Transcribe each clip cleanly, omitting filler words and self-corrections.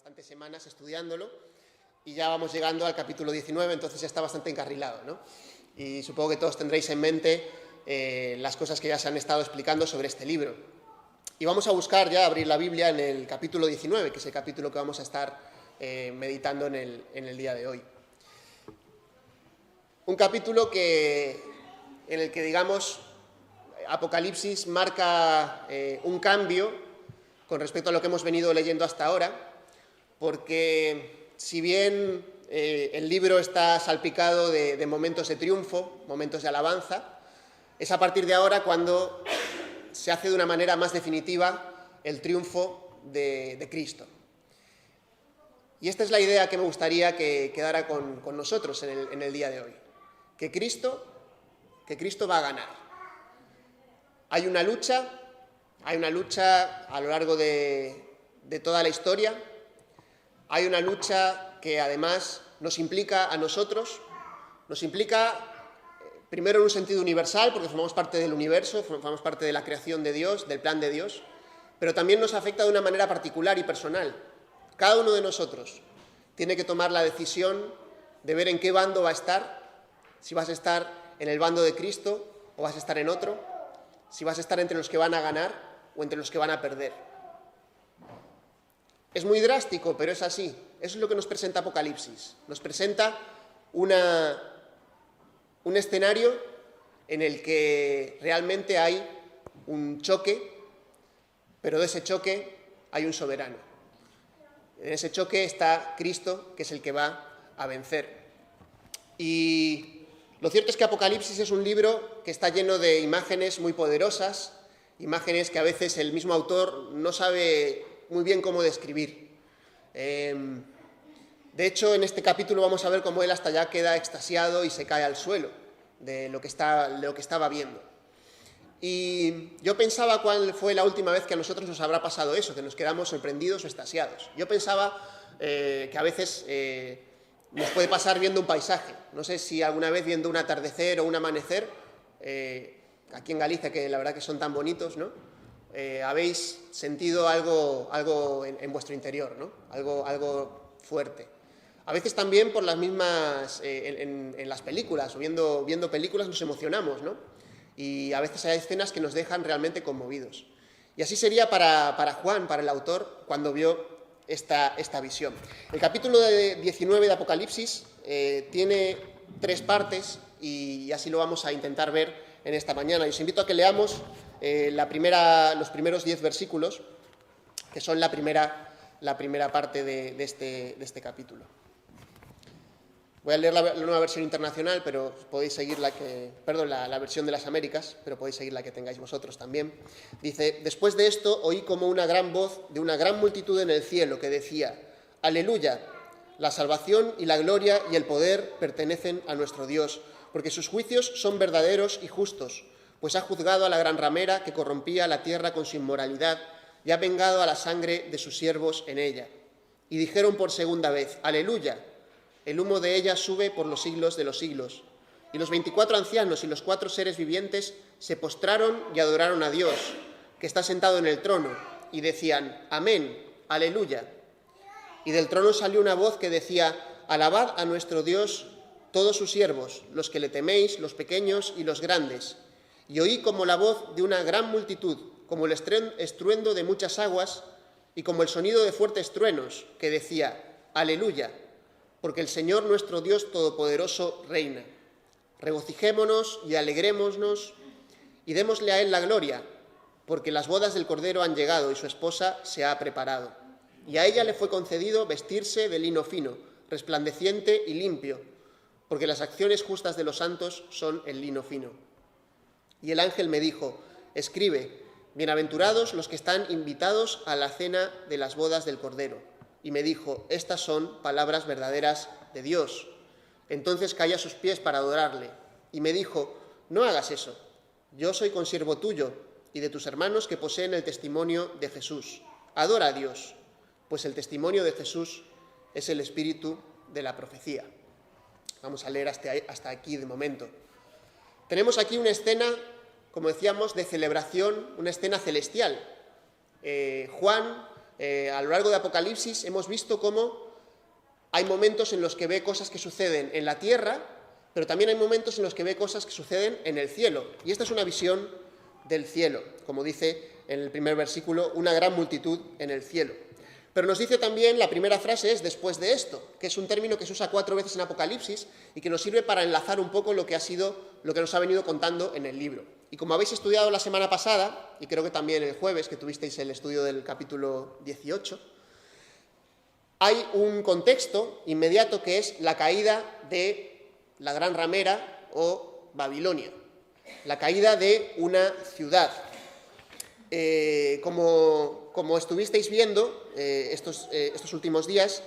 bastantes semanas estudiándolo y ya vamos llegando al capítulo 19, entonces ya está bastante encarrilado, ¿no? Y supongo que todos tendréis en mente las cosas que ya se han estado explicando sobre este libro. Y vamos a buscar ya abrir la Biblia en el capítulo 19, que es el capítulo que vamos a estar meditando en el día de hoy. Un capítulo en el que, digamos, Apocalipsis marca un cambio con respecto a lo que hemos venido leyendo hasta ahora, porque si bien el libro está salpicado de momentos de triunfo, momentos de alabanza, es a partir de ahora cuando se hace de una manera más definitiva el triunfo de Cristo. Y esta es la idea que me gustaría que quedara con nosotros en el día de hoy. Que Cristo va a ganar. Hay una lucha a lo largo de toda la historia. Hay una lucha que además nos implica a nosotros, nos implica primero en un sentido universal, porque formamos parte del universo, formamos parte de la creación de Dios, del plan de Dios, pero también nos afecta de una manera particular y personal. Cada uno de nosotros tiene que tomar la decisión de ver en qué bando va a estar, si vas a estar en el bando de Cristo o vas a estar en otro, si vas a estar entre los que van a ganar o entre los que van a perder. Es muy drástico, pero es así. Eso es lo que nos presenta Apocalipsis. Nos presenta un escenario en el que realmente hay un choque, pero de ese choque hay un soberano. En ese choque está Cristo, que es el que va a vencer. Y lo cierto es que Apocalipsis es un libro que está lleno de imágenes muy poderosas, imágenes que a veces el mismo autor no sabe muy bien cómo describir. De hecho, en este capítulo vamos a ver cómo él hasta ya queda extasiado y se cae al suelo de lo que estaba viendo. Y yo pensaba cuál fue la última vez que a nosotros nos habrá pasado eso, que nos quedamos sorprendidos o extasiados. Yo pensaba que a veces nos puede pasar viendo un paisaje. No sé si alguna vez viendo un atardecer o un amanecer, aquí en Galicia, que la verdad que son tan bonitos, ¿no? Habéis sentido algo en vuestro interior, ¿no? Algo fuerte. A veces también por las mismas, en las películas, o viendo películas nos emocionamos, ¿no? Y a veces hay escenas que nos dejan realmente conmovidos. Y así sería para Juan, para el autor, cuando vio esta visión. El capítulo 19 de Apocalipsis tiene 3 partes y así lo vamos a intentar ver en esta mañana. Y os invito a que leamos los primeros 10 versículos, que son la primera parte de este capítulo. Voy a leer la nueva versión internacional, pero podéis seguir la versión de las Américas, pero podéis seguir la que tengáis vosotros también. Dice: después de esto oí como una gran voz de una gran multitud en el cielo que decía: aleluya, la salvación y la gloria y el poder pertenecen a nuestro Dios, porque sus juicios son verdaderos y justos, pues ha juzgado a la gran ramera que corrompía la tierra con su inmoralidad y ha vengado a la sangre de sus siervos en ella. Y dijeron por segunda vez: aleluya, el humo de ella sube por los siglos de los siglos. Y los 24 ancianos y los 4 seres vivientes se postraron y adoraron a Dios, que está sentado en el trono, y decían: amén, aleluya. Y del trono salió una voz que decía: alabad a nuestro Dios todos sus siervos, los que le teméis, los pequeños y los grandes. Y oí como la voz de una gran multitud, como el estruendo de muchas aguas y como el sonido de fuertes truenos, que decía: aleluya, porque el Señor nuestro Dios Todopoderoso reina. Regocijémonos y alegrémonos y démosle a Él la gloria, porque las bodas del Cordero han llegado y su esposa se ha preparado. Y a ella le fue concedido vestirse de lino fino, resplandeciente y limpio, porque las acciones justas de los santos son el lino fino. Y el ángel me dijo: escribe, bienaventurados los que están invitados a la cena de las bodas del Cordero. Y me dijo: estas son palabras verdaderas de Dios. Entonces caí a sus pies para adorarle. Y me dijo: no hagas eso. Yo soy consiervo tuyo y de tus hermanos que poseen el testimonio de Jesús. Adora a Dios, pues el testimonio de Jesús es el espíritu de la profecía. Vamos a leer hasta aquí de momento. Tenemos aquí una escena, como decíamos, de celebración, una escena celestial. Juan A lo largo de Apocalipsis hemos visto cómo hay momentos en los que ve cosas que suceden en la tierra, pero también hay momentos en los que ve cosas que suceden en el cielo. Y esta es una visión del cielo, como dice en el primer versículo, una gran multitud en el cielo. Pero nos dice también, la primera frase es después de esto, que es un término que se usa 4 veces en Apocalipsis y que nos sirve para enlazar un poco lo que nos ha venido contando en el libro. Y como habéis estudiado la semana pasada, y creo que también el jueves, que tuvisteis el estudio del capítulo 18, hay un contexto inmediato que es la caída de la gran ramera o Babilonia, la caída de una ciudad. Como estuvisteis viendo estos últimos días,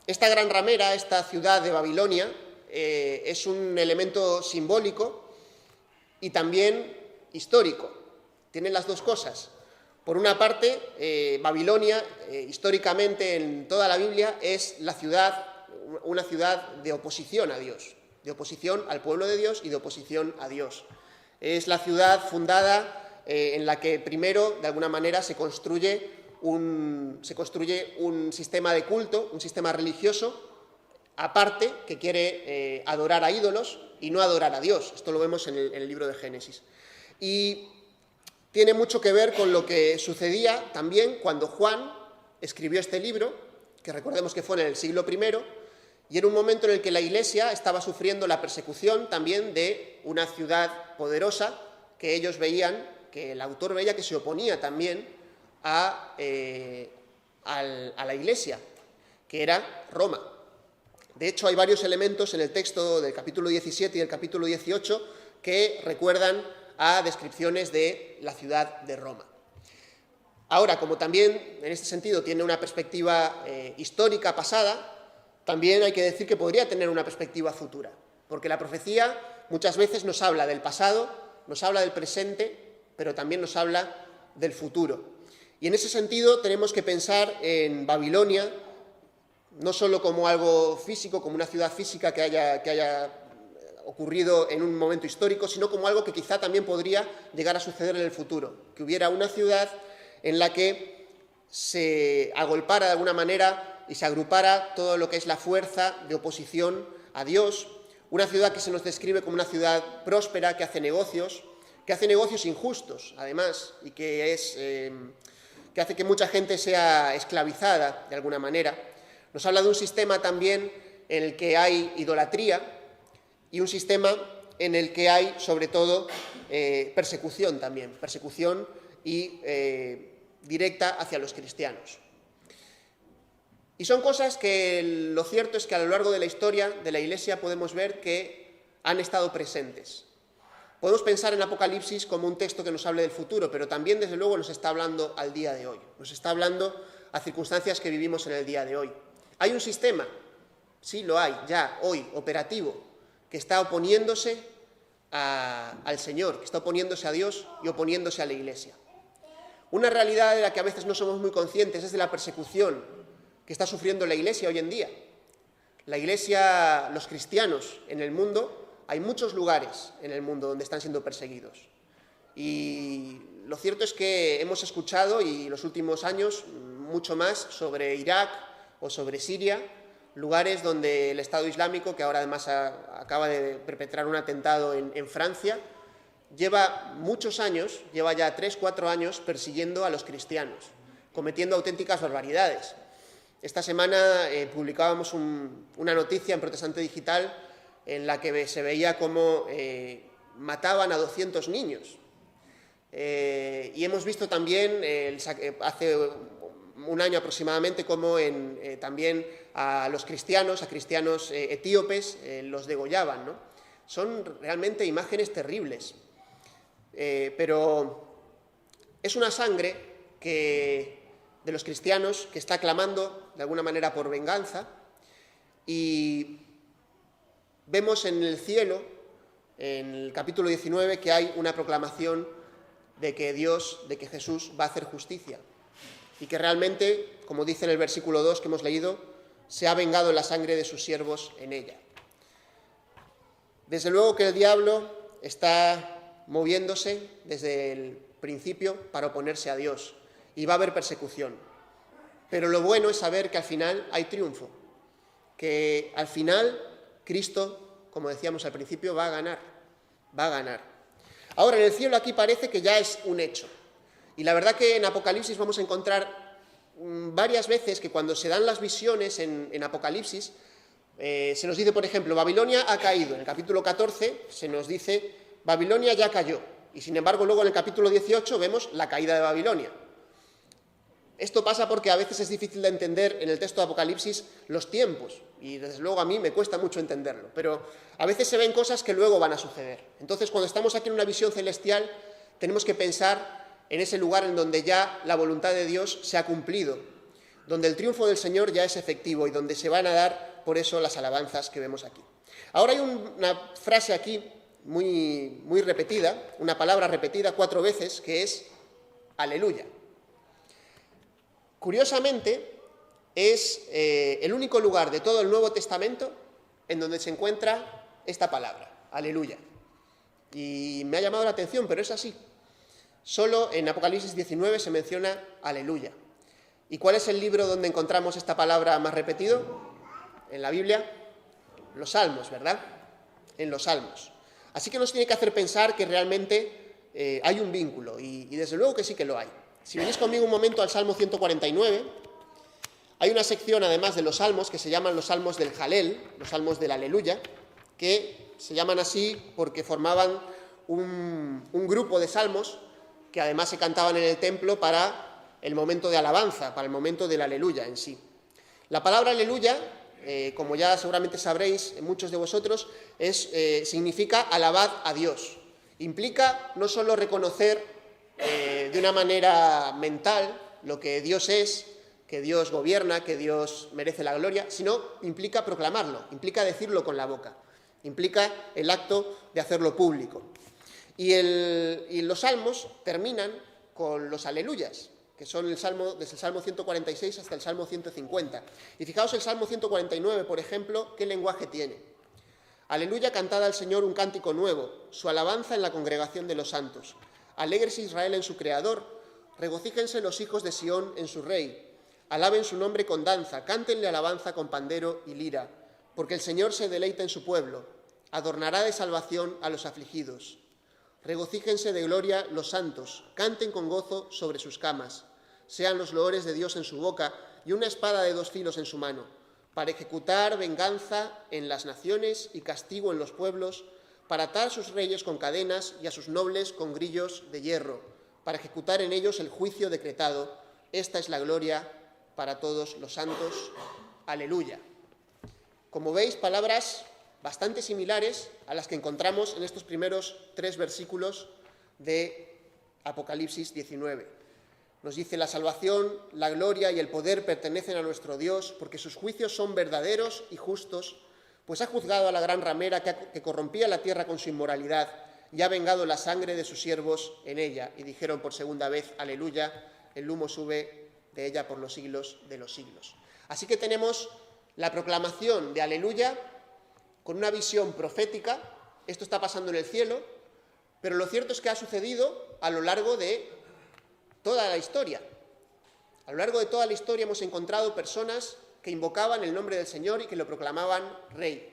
esta gran ramera, esta ciudad de Babilonia, es un elemento simbólico y también histórico. Tienen las dos cosas. Por una parte, Babilonia, históricamente en toda la Biblia, es una ciudad de oposición a Dios, de oposición al pueblo de Dios y de oposición a Dios. Es la ciudad fundada en la que primero, de alguna manera, se construye un sistema de culto, un sistema religioso aparte que quiere adorar a ídolos y no adorar a Dios. Esto lo vemos en el libro de Génesis. Y tiene mucho que ver con lo que sucedía también cuando Juan escribió este libro, que recordemos que fue en el siglo I, y en un momento en el que la Iglesia estaba sufriendo la persecución también de una ciudad poderosa que ellos veían, que el autor veía que se oponía también a la Iglesia, que era Roma. De hecho, hay varios elementos en el texto del capítulo 17 y del capítulo 18 que recuerdan a descripciones de la ciudad de Roma. Ahora, como también en este sentido tiene una perspectiva histórica pasada, también hay que decir que podría tener una perspectiva futura, porque la profecía muchas veces nos habla del pasado, nos habla del presente, pero también nos habla del futuro. Y en ese sentido tenemos que pensar en Babilonia no solo como algo físico, como una ciudad física que haya ocurrido en un momento histórico, sino como algo que quizá también podría llegar a suceder en el futuro, que hubiera una ciudad en la que se agolpara de alguna manera y se agrupara todo lo que es la fuerza de oposición a Dios, una ciudad que se nos describe como una ciudad próspera, que hace negocios injustos, además, y que hace que mucha gente sea esclavizada de alguna manera. Nos habla de un sistema también en el que hay idolatría y un sistema en el que hay, sobre todo, persecución también, persecución y directa hacia los cristianos. Y son cosas que lo cierto es que a lo largo de la historia de la Iglesia podemos ver que han estado presentes. Podemos pensar en Apocalipsis como un texto que nos hable del futuro, pero también, desde luego, nos está hablando al día de hoy, nos está hablando a circunstancias que vivimos en el día de hoy. ¿Hay un sistema? Sí, lo hay, ya, hoy, operativo, que está oponiéndose al Señor, que está oponiéndose a Dios y oponiéndose a la Iglesia. Una realidad de la que a veces no somos muy conscientes es de la persecución que está sufriendo la Iglesia hoy en día. La Iglesia, los cristianos en el mundo, hay muchos lugares en el mundo donde están siendo perseguidos. Y lo cierto es que hemos escuchado, y los últimos años, mucho más sobre Irak o sobre Siria, lugares donde el Estado Islámico, que ahora además acaba de perpetrar un atentado en Francia, lleva muchos años, lleva ya 3-4 años persiguiendo a los cristianos, cometiendo auténticas barbaridades. Esta semana publicábamos una noticia en Protestante Digital en la que se veía cómo mataban a 200 niños. Y hemos visto también, hace un año aproximadamente, cómo también a los cristianos, etíopes, los degollaban, ¿no? Son realmente imágenes terribles. Pero es una sangre de los cristianos que está clamando de alguna manera por venganza, y vemos en el cielo, en el capítulo 19, que hay una proclamación de que Jesús va a hacer justicia y que realmente, como dice en el versículo 2 que hemos leído, se ha vengado la sangre de sus siervos en ella. Desde luego que el diablo está moviéndose desde el principio para oponerse a Dios, y va a haber persecución. Pero lo bueno es saber que al final hay triunfo, que al final Cristo, como decíamos al principio, va a ganar, va a ganar. Ahora, en el cielo aquí parece que ya es un hecho. Y la verdad que en Apocalipsis vamos a encontrar varias veces que cuando se dan las visiones en Apocalipsis, se nos dice, por ejemplo, Babilonia ha caído. En el capítulo 14 se nos dice, Babilonia ya cayó. Y sin embargo, luego en el capítulo 18 vemos la caída de Babilonia. Esto pasa porque a veces es difícil de entender en el texto de Apocalipsis los tiempos, y desde luego a mí me cuesta mucho entenderlo, pero a veces se ven cosas que luego van a suceder. Entonces, cuando estamos aquí en una visión celestial, tenemos que pensar en ese lugar en donde ya la voluntad de Dios se ha cumplido, donde el triunfo del Señor ya es efectivo y donde se van a dar, por eso, las alabanzas que vemos aquí. Ahora hay una frase aquí muy repetida, una palabra repetida 4 veces, que es aleluya. Curiosamente, es el único lugar de todo el Nuevo Testamento en donde se encuentra esta palabra, aleluya. Y me ha llamado la atención, pero es así. Solo en Apocalipsis 19 se menciona aleluya. ¿Y cuál es el libro donde encontramos esta palabra más repetido? En la Biblia, los Salmos, ¿verdad? En los Salmos. Así que nos tiene que hacer pensar que realmente hay un vínculo, y desde luego que sí que lo hay. Si venís conmigo un momento al Salmo 149, hay una sección, además de los salmos, que se llaman los salmos del Jalel, los salmos del aleluya, que se llaman así porque formaban un grupo de salmos que además se cantaban en el templo para el momento de alabanza, para el momento del aleluya en sí. La palabra aleluya, como ya seguramente sabréis muchos de vosotros, significa alabad a Dios. Implica no solo reconocer de una manera mental lo que Dios es, que Dios gobierna, que Dios merece la gloria, sino implica proclamarlo, implica decirlo con la boca, implica el acto de hacerlo público. Y los salmos terminan con los aleluyas, que son desde el Salmo 146 hasta el Salmo 150. Y fijaos el Salmo 149, por ejemplo, qué lenguaje tiene. Aleluya, cantad al Señor un cántico nuevo, su alabanza en la congregación de los santos. Alégrese Israel en su Creador, regocíjense los hijos de Sión en su Rey. Alaben su nombre con danza, cántenle alabanza con pandero y lira, porque el Señor se deleita en su pueblo, adornará de salvación a los afligidos. Regocíjense de gloria los santos, canten con gozo sobre sus camas. Sean los loores de Dios en su boca y una espada de 2 filos en su mano, para ejecutar venganza en las naciones y castigo en los pueblos, para atar a sus reyes con cadenas y a sus nobles con grillos de hierro, para ejecutar en ellos el juicio decretado. Esta es la gloria para todos los santos. Aleluya. Como veis, palabras bastante similares a las que encontramos en estos primeros 3 versículos de Apocalipsis 19. Nos dice: la salvación, la gloria y el poder pertenecen a nuestro Dios, porque sus juicios son verdaderos y justos, pues ha juzgado a la gran ramera que corrompía la tierra con su inmoralidad y ha vengado la sangre de sus siervos en ella. Y dijeron por segunda vez: aleluya, el humo sube de ella por los siglos de los siglos. Así que tenemos la proclamación de aleluya con una visión profética. Esto está pasando en el cielo, pero lo cierto es que ha sucedido a lo largo de toda la historia. A lo largo de toda la historia hemos encontrado personas que invocaban el nombre del Señor y que lo proclamaban Rey.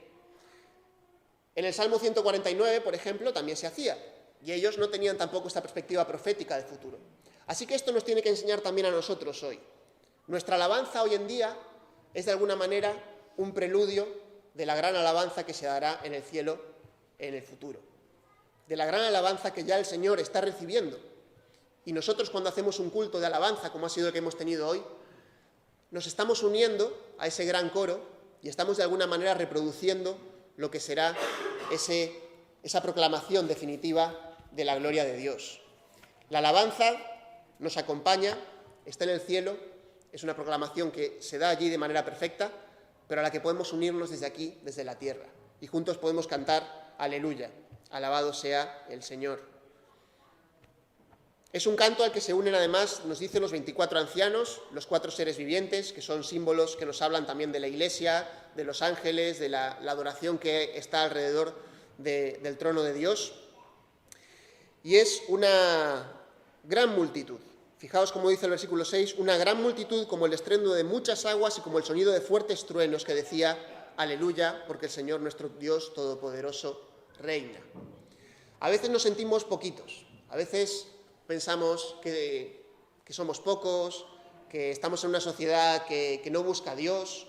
En el Salmo 149, por ejemplo, también se hacía, y ellos no tenían tampoco esta perspectiva profética de futuro. Así que esto nos tiene que enseñar también a nosotros hoy. Nuestra alabanza hoy en día es de alguna manera un preludio de la gran alabanza que se dará en el cielo en el futuro, de la gran alabanza que ya el Señor está recibiendo. Y nosotros, cuando hacemos un culto de alabanza, como ha sido el que hemos tenido hoy, nos estamos uniendo a ese gran coro y estamos de alguna manera reproduciendo lo que será esa proclamación definitiva de la gloria de Dios. La alabanza nos acompaña, está en el cielo, es una proclamación que se da allí de manera perfecta, pero a la que podemos unirnos desde aquí, desde la tierra. Y juntos podemos cantar aleluya, alabado sea el Señor. Es un canto al que se unen además, nos dicen, los 24 ancianos, los 4 seres vivientes, que son símbolos que nos hablan también de la Iglesia, de los ángeles, de la adoración que está alrededor del trono de Dios. Y es una gran multitud. Fijaos cómo dice el versículo 6, una gran multitud como el estruendo de muchas aguas y como el sonido de fuertes truenos que decía, aleluya, porque el Señor nuestro Dios Todopoderoso reina. A veces nos sentimos poquitos, a veces pensamos que somos pocos, que estamos en una sociedad que no busca a Dios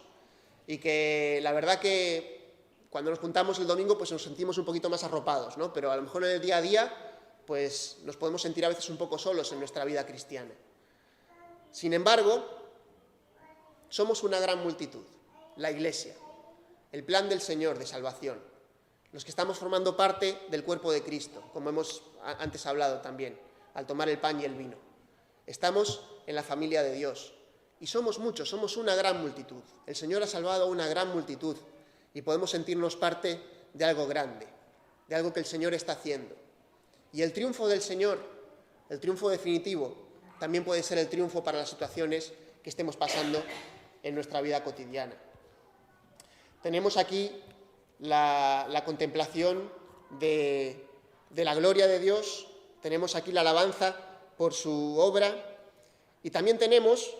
y que la verdad que cuando nos juntamos el domingo pues nos sentimos un poquito más arropados, ¿no? Pero a lo mejor en el día a día pues nos podemos sentir a veces un poco solos en nuestra vida cristiana. Sin embargo, somos una gran multitud, la Iglesia, el plan del Señor de salvación, los que estamos formando parte del cuerpo de Cristo, como hemos antes hablado también, al tomar el pan y el vino. Estamos en la familia de Dios y somos muchos, somos una gran multitud. El Señor ha salvado a una gran multitud y podemos sentirnos parte de algo grande, de algo que el Señor está haciendo. Y el triunfo del Señor, el triunfo definitivo, también puede ser el triunfo para las situaciones que estemos pasando en nuestra vida cotidiana. Tenemos aquí la contemplación de la gloria de Dios, tenemos aquí la alabanza por su obra y también tenemos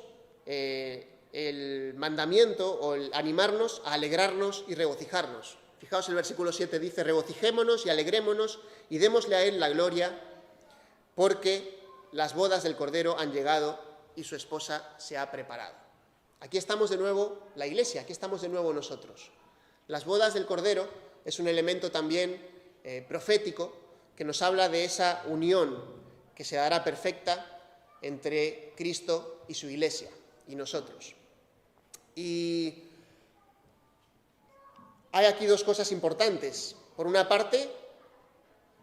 el mandamiento o el animarnos a alegrarnos y regocijarnos. Fijaos, el versículo 7 dice, regocijémonos y alegrémonos y démosle a Él la gloria, porque las bodas del Cordero han llegado y su esposa se ha preparado. Aquí estamos de nuevo, la Iglesia, aquí estamos de nuevo nosotros. Las bodas del Cordero es un elemento también profético que nos habla de esa unión que se dará perfecta entre Cristo y su Iglesia y nosotros. Y hay aquí dos cosas importantes. Por una parte,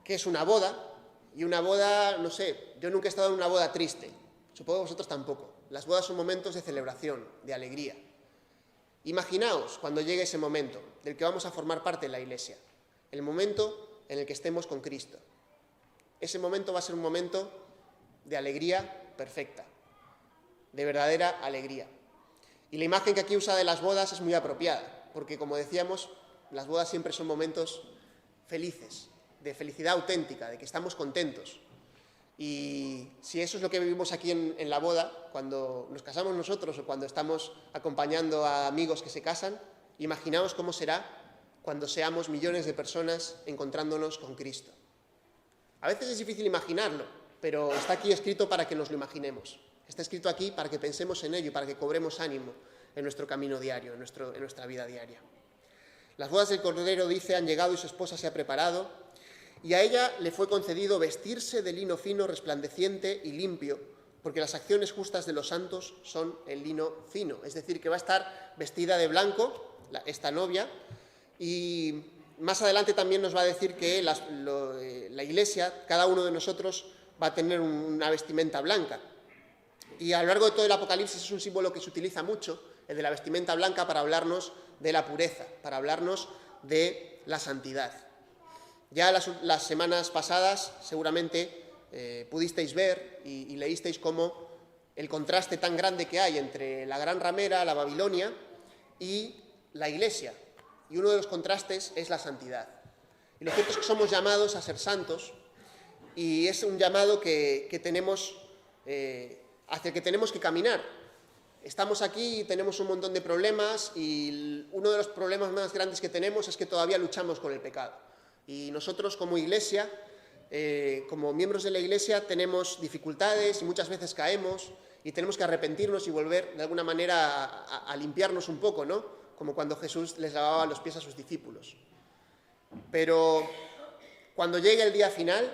que es una boda, y una boda, no sé, yo nunca he estado en una boda triste, supongo que vosotros tampoco. Las bodas son momentos de celebración, de alegría. Imaginaos cuando llegue ese momento del que vamos a formar parte de la Iglesia, el momento en el que estemos con Cristo. Ese momento va a ser un momento de alegría perfecta, de verdadera alegría. Y la imagen que aquí usa de las bodas es muy apropiada, porque como decíamos, las bodas siempre son momentos felices, de felicidad auténtica, de que estamos contentos. Y si eso es lo que vivimos aquí en la boda, cuando nos casamos nosotros o cuando estamos acompañando a amigos que se casan, imaginaos cómo será cuando seamos millones de personas encontrándonos con Cristo. A veces es difícil imaginarlo, pero está aquí escrito para que nos lo imaginemos. Está escrito aquí para que pensemos en ello y para que cobremos ánimo en nuestro camino diario, en nuestra vida diaria. Las bodas del Cordero, dice, han llegado y su esposa se ha preparado, y a ella le fue concedido vestirse de lino fino, resplandeciente y limpio, porque las acciones justas de los santos son el lino fino. Es decir, que va a estar vestida de blanco, esta novia, y más adelante también nos va a decir que la Iglesia, cada uno de nosotros, va a tener una vestimenta blanca. Y a lo largo de todo el Apocalipsis es un símbolo que se utiliza mucho, el de la vestimenta blanca, para hablarnos de la pureza, para hablarnos de la santidad. Ya las semanas pasadas seguramente pudisteis ver y leísteis cómo el contraste tan grande que hay entre la gran ramera, la Babilonia, y la Iglesia. Y uno de los contrastes es la santidad. Y lo cierto es que somos llamados a ser santos, y es un llamado que tenemos, hacia el que tenemos que caminar. Estamos aquí y tenemos un montón de problemas, y uno de los problemas más grandes que tenemos es que todavía luchamos con el pecado. Y nosotros como Iglesia, como miembros de la Iglesia, tenemos dificultades y muchas veces caemos y tenemos que arrepentirnos y volver de alguna manera a limpiarnos un poco, ¿no? Como cuando Jesús les lavaba los pies a sus discípulos. Pero cuando llegue el día final,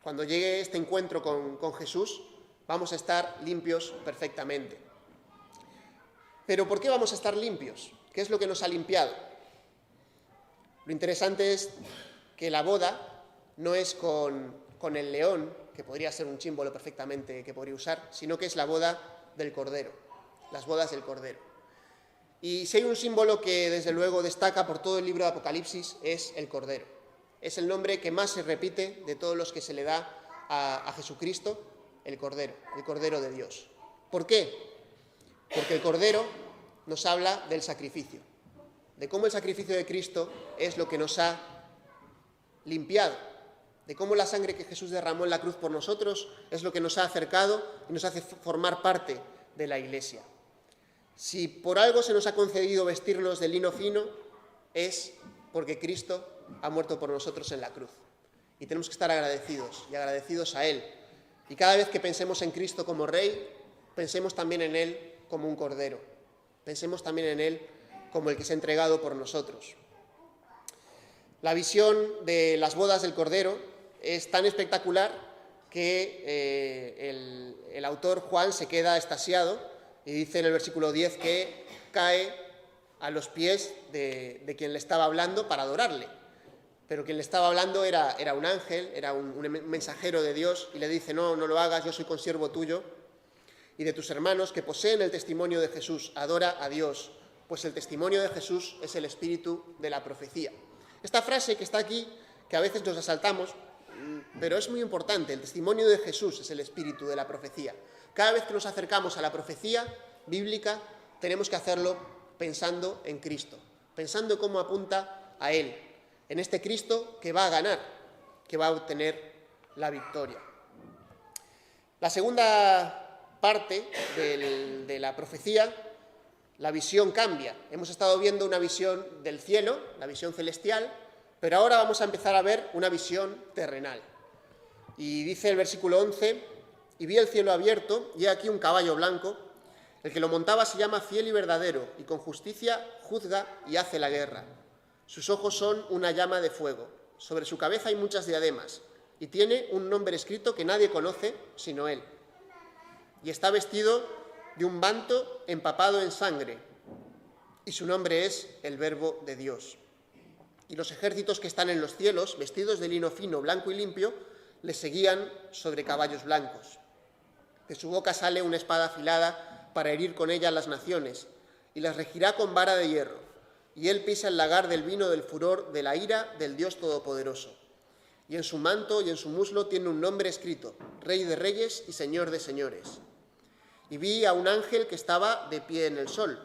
cuando llegue este encuentro con Jesús, vamos a estar limpios perfectamente. ¿Pero por qué vamos a estar limpios? ¿Qué es lo que nos ha limpiado? Lo interesante es que la boda no es con el león, que podría ser un símbolo perfectamente que podría usar, sino que es la boda del Cordero, las bodas del Cordero. Y si hay un símbolo que desde luego destaca por todo el libro de Apocalipsis, es el Cordero. Es el nombre que más se repite de todos los que se le da a Jesucristo, el Cordero de Dios. ¿Por qué? Porque el Cordero nos habla del sacrificio, de cómo el sacrificio de Cristo es lo que nos ha limpiado, de cómo la sangre que Jesús derramó en la cruz por nosotros es lo que nos ha acercado y nos hace formar parte de la Iglesia. Si por algo se nos ha concedido vestirnos de lino fino, es porque Cristo ha muerto por nosotros en la cruz. Y tenemos que estar agradecidos y agradecidos a Él. Y cada vez que pensemos en Cristo como Rey, pensemos también en Él como un Cordero. Pensemos también en Él como el que se ha entregado por nosotros. La visión de las bodas del Cordero es tan espectacular que el autor Juan se queda extasiado y dice en el versículo 10 que cae a los pies de quien le estaba hablando para adorarle. Pero quien le estaba hablando era un ángel, era un mensajero de Dios, y le dice: no lo hagas, yo soy consiervo tuyo y de tus hermanos que poseen el testimonio de Jesús. Adora a Dios, pues el testimonio de Jesús es el espíritu de la profecía. Esta frase que está aquí, que a veces nos asaltamos, pero es muy importante. El testimonio de Jesús es el espíritu de la profecía. Cada vez que nos acercamos a la profecía bíblica, tenemos que hacerlo pensando en Cristo, pensando en cómo apunta a Él, en este Cristo que va a ganar, que va a obtener la victoria. La segunda parte de la profecía, la visión cambia. Hemos estado viendo una visión del cielo, la visión celestial, pero ahora vamos a empezar a ver una visión terrenal. Y dice el versículo 11: y vi el cielo abierto, y he aquí un caballo blanco. El que lo montaba se llama Fiel y Verdadero, y con justicia juzga y hace la guerra. Sus ojos son una llama de fuego. Sobre su cabeza hay muchas diademas, y tiene un nombre escrito que nadie conoce sino él. Y está vestido de un manto empapado en sangre, y su nombre es el Verbo de Dios. Y los ejércitos que están en los cielos, vestidos de lino fino, blanco y limpio, le seguían sobre caballos blancos. De su boca sale una espada afilada para herir con ella a las naciones, y las regirá con vara de hierro. Y él pisa el lagar del vino del furor de la ira del Dios Todopoderoso. Y en su manto y en su muslo tiene un nombre escrito: Rey de Reyes y Señor de Señores. Y vi a un ángel que estaba de pie en el sol,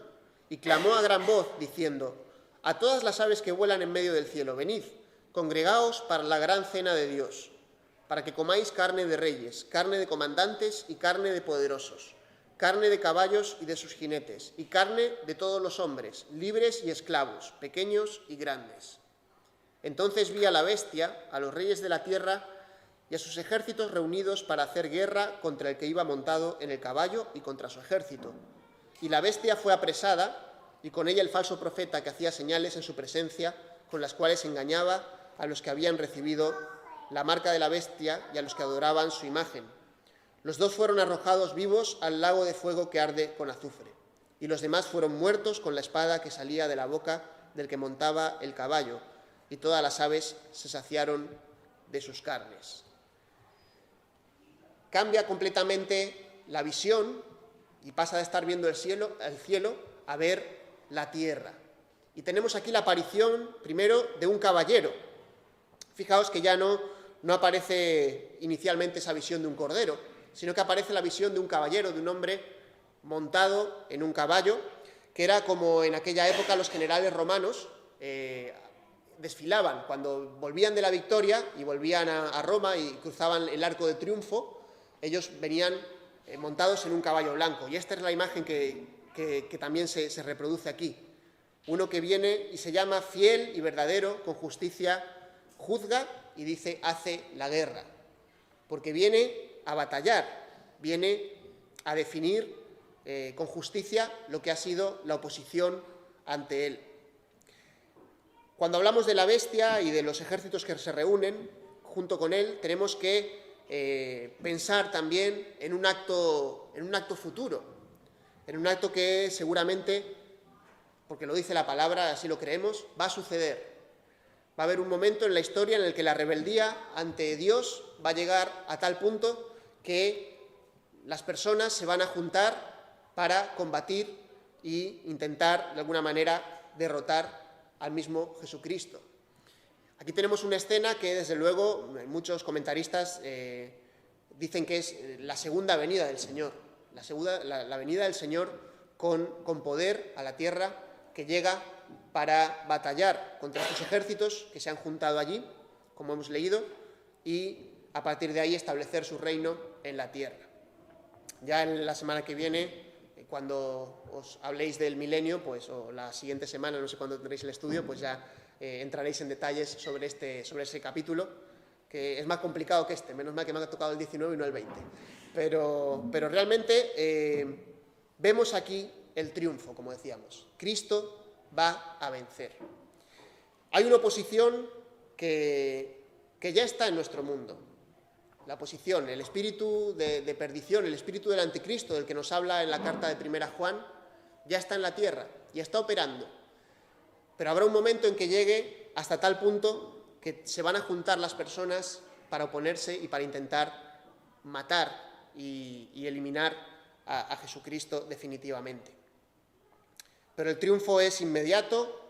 y clamó a gran voz, diciendo: a todas las aves que vuelan en medio del cielo, venid, congregaos para la gran cena de Dios, para que comáis carne de reyes, carne de comandantes y carne de poderosos, carne de caballos y de sus jinetes, y carne de todos los hombres, libres y esclavos, pequeños y grandes. Entonces vi a la bestia, a los reyes de la tierra y a sus ejércitos reunidos para hacer guerra contra el que iba montado en el caballo y contra su ejército. Y la bestia fue apresada, y con ella el falso profeta que hacía señales en su presencia, con las cuales engañaba a los que habían recibido la marca de la bestia y a los que adoraban su imagen. Los dos fueron arrojados vivos al lago de fuego que arde con azufre, y los demás fueron muertos con la espada que salía de la boca del que montaba el caballo, y todas las aves se saciaron de sus carnes. Cambia completamente la visión y pasa de estar viendo el cielo a ver la tierra. Y tenemos aquí la aparición, primero, de un caballero. Fijaos que ya no aparece inicialmente esa visión de un cordero, sino que aparece la visión de un caballero, de un hombre montado en un caballo, que era como en aquella época los generales romanos desfilaban. Cuando volvían de la victoria y volvían a Roma y cruzaban el Arco de Triunfo, ellos venían montados en un caballo blanco. Y esta es la imagen que también se reproduce aquí. Uno que viene y se llama Fiel y Verdadero, con justicia juzga y dice: hace la guerra. Porque viene a batallar, viene a definir con justicia lo que ha sido la oposición ante él. Cuando hablamos de la bestia y de los ejércitos que se reúnen junto con él, tenemos que pensar también en un acto futuro, en un acto que seguramente, porque lo dice la palabra, así lo creemos, va a suceder. Va a haber un momento en la historia en el que la rebeldía ante Dios va a llegar a tal punto que las personas se van a juntar para combatir e intentar, de alguna manera, derrotar al mismo Jesucristo. Aquí tenemos una escena que, desde luego, muchos comentaristas dicen que es la segunda venida del Señor. La venida del Señor con poder a la tierra, que llega para batallar contra estos ejércitos que se han juntado allí, como hemos leído, y a partir de ahí establecer su reino en la tierra. Ya en la semana que viene, cuando os habléis del milenio, pues, o la siguiente semana, no sé cuándo tendréis el estudio, pues ya entraréis en detalles sobre ese capítulo, que es más complicado que este, menos mal que me ha tocado el 19 y no el 20. Pero realmente vemos aquí el triunfo, como decíamos. Cristo va a vencer. Hay una oposición que ya está en nuestro mundo. La oposición, el espíritu de perdición, el espíritu del anticristo, del que nos habla en la carta de 1 Juan, ya está en la tierra, ya está operando. Pero habrá un momento en que llegue hasta tal punto que se van a juntar las personas para oponerse y para intentar matar y eliminar a Jesucristo definitivamente. Pero el triunfo es inmediato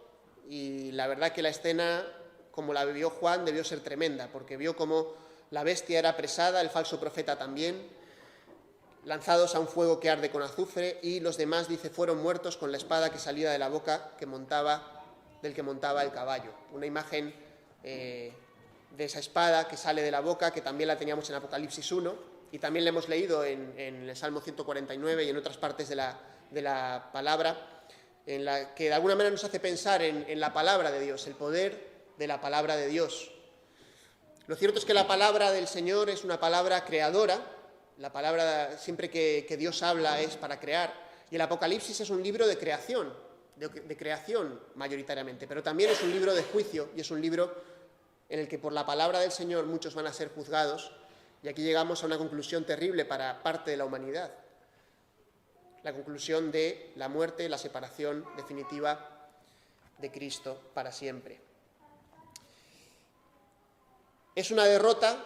y la verdad que la escena, como la vivió Juan, debió ser tremenda, porque vio cómo la bestia era apresada, el falso profeta también, lanzados a un fuego que arde con azufre, y los demás, dice, fueron muertos con la espada que salía de la boca del que montaba el caballo. Una imagen de esa espada que sale de la boca, que también la teníamos en Apocalipsis 1, y también la hemos leído en el Salmo 149 y en otras partes de la palabra, en la que de alguna manera nos hace pensar en la palabra de Dios, el poder de la palabra de Dios. Lo cierto es que la palabra del Señor es una palabra creadora. La palabra, siempre que Dios habla, es para crear. Y el Apocalipsis es un libro de creación, de creación mayoritariamente, pero también es un libro de juicio y es un libro en el que por la palabra del Señor muchos van a ser juzgados. Y aquí llegamos a una conclusión terrible para parte de la humanidad. La conclusión de la muerte, la separación definitiva de Cristo para siempre. Es una derrota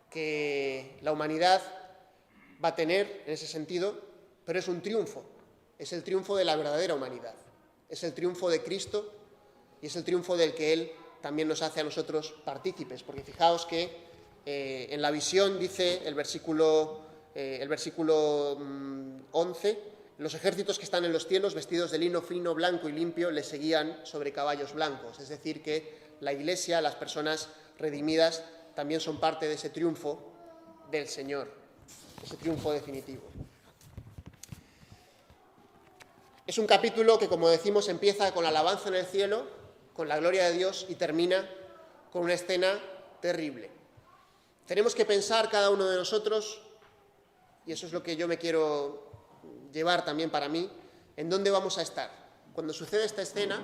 que la humanidad va a tener en ese sentido, pero es un triunfo. Es el triunfo de la verdadera humanidad. Es el triunfo de Cristo y es el triunfo del que Él también nos hace a nosotros partícipes. Porque fijaos que en la visión dice el versículo 11, los ejércitos que están en los cielos, vestidos de lino fino, blanco y limpio, le seguían sobre caballos blancos. Es decir, que la Iglesia, las personas redimidas, también son parte de ese triunfo del Señor, ese triunfo definitivo. Es un capítulo que, como decimos, empieza con la alabanza en el cielo, con la gloria de Dios, y termina con una escena terrible. Tenemos que pensar cada uno de nosotros, y eso es lo que yo me quiero llevar también para mí, en dónde vamos a estar. Cuando sucede esta escena,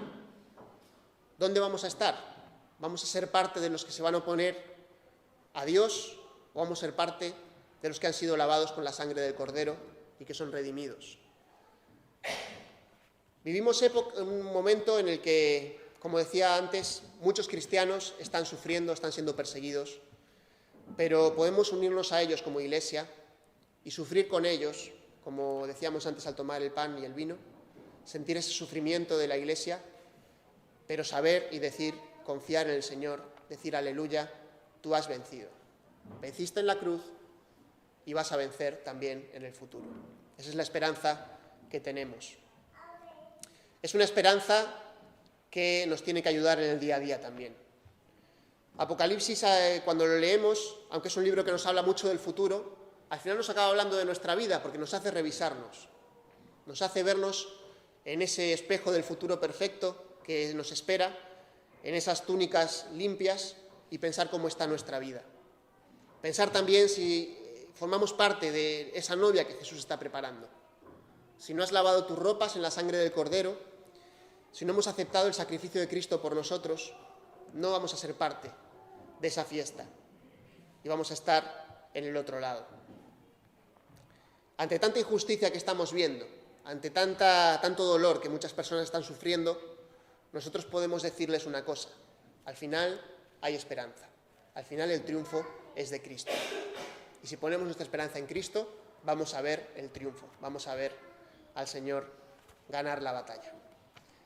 ¿dónde vamos a estar? ¿Vamos a ser parte de los que se van a oponer a Dios o vamos a ser parte de los que han sido lavados con la sangre del Cordero y que son redimidos? Vivimos un momento en el que, como decía antes, muchos cristianos están sufriendo, están siendo perseguidos, pero podemos unirnos a ellos como Iglesia y sufrir con ellos, como decíamos antes al tomar el pan y el vino, sentir ese sufrimiento de la Iglesia, pero saber y decir, confiar en el Señor, decir aleluya, tú has vencido. Venciste en la cruz y vas a vencer también en el futuro. Esa es la esperanza que tenemos. Es una esperanza que nos tiene que ayudar en el día a día también. Apocalipsis, cuando lo leemos, aunque es un libro que nos habla mucho del futuro, al final nos acaba hablando de nuestra vida porque nos hace revisarnos, nos hace vernos en ese espejo del futuro perfecto que nos espera, en esas túnicas limpias, y pensar cómo está nuestra vida. Pensar también si formamos parte de esa novia que Jesús está preparando. Si no has lavado tus ropas en la sangre del Cordero, si no hemos aceptado el sacrificio de Cristo por nosotros, no vamos a ser parte de esa fiesta y vamos a estar en el otro lado. Ante tanta injusticia que estamos viendo, ante tanto dolor que muchas personas están sufriendo, nosotros podemos decirles una cosa: al final hay esperanza, al final el triunfo es de Cristo. Y si ponemos nuestra esperanza en Cristo, vamos a ver el triunfo, vamos a ver al Señor ganar la batalla.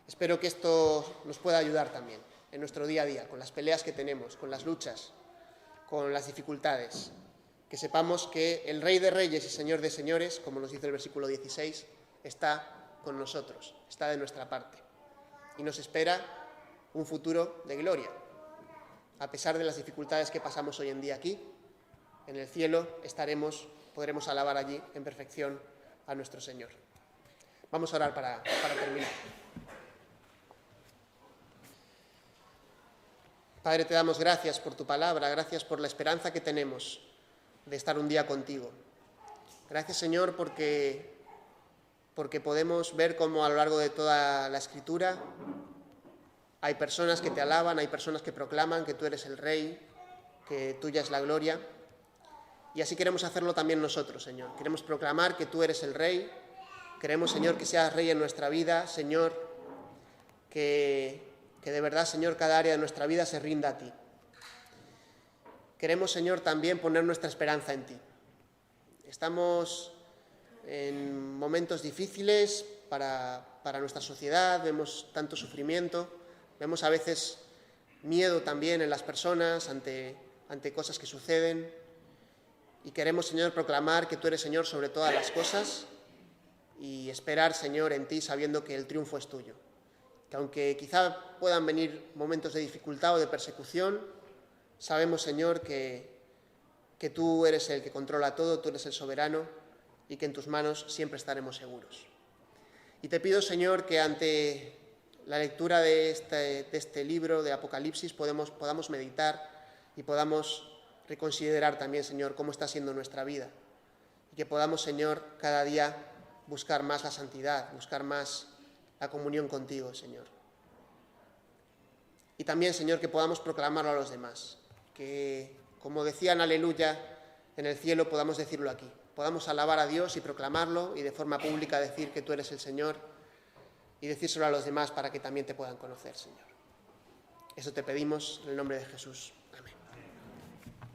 Espero que esto nos pueda ayudar también en nuestro día a día, con las peleas que tenemos, con las luchas, con las dificultades. Que sepamos que el Rey de Reyes y Señor de Señores, como nos dice el versículo 16, está con nosotros, está de nuestra parte. Y nos espera un futuro de gloria. a pesar de las dificultades que pasamos hoy en día aquí, en el cielo podremos alabar allí en perfección a nuestro Señor. Vamos a orar para terminar. Padre, te damos gracias por tu palabra, gracias por la esperanza que tenemos de estar un día contigo. Gracias, Señor, porque podemos ver cómo a lo largo de toda la Escritura hay personas que te alaban, hay personas que proclaman que tú eres el Rey, que tuya es la gloria. Y así queremos hacerlo también nosotros, Señor. Queremos proclamar que tú eres el Rey. Queremos, Señor, que seas Rey en nuestra vida, Señor, que de verdad, Señor, cada área de nuestra vida se rinda a ti. Queremos, Señor, también poner nuestra esperanza en ti. Estamos en momentos difíciles para nuestra sociedad, vemos tanto sufrimiento, vemos a veces miedo también en las personas ante cosas que suceden. Y queremos, Señor, proclamar que tú eres Señor sobre todas las cosas y esperar, Señor, en ti sabiendo que el triunfo es tuyo. Que aunque quizá puedan venir momentos de dificultad o de persecución, sabemos, Señor, que tú eres el que controla todo, tú eres el soberano y que en tus manos siempre estaremos seguros. Y te pido, Señor, que ante la lectura de este libro de Apocalipsis podamos meditar y podamos reconsiderar también, Señor, cómo está siendo nuestra vida. Y que podamos, Señor, cada día buscar más la santidad, buscar más la comunión contigo, Señor. Y también, Señor, que podamos proclamarlo a los demás. Que, como decían aleluya en el cielo, podamos decirlo aquí. Podamos alabar a Dios y proclamarlo y de forma pública decir que tú eres el Señor y decírselo a los demás para que también te puedan conocer, Señor. Eso te pedimos en el nombre de Jesús.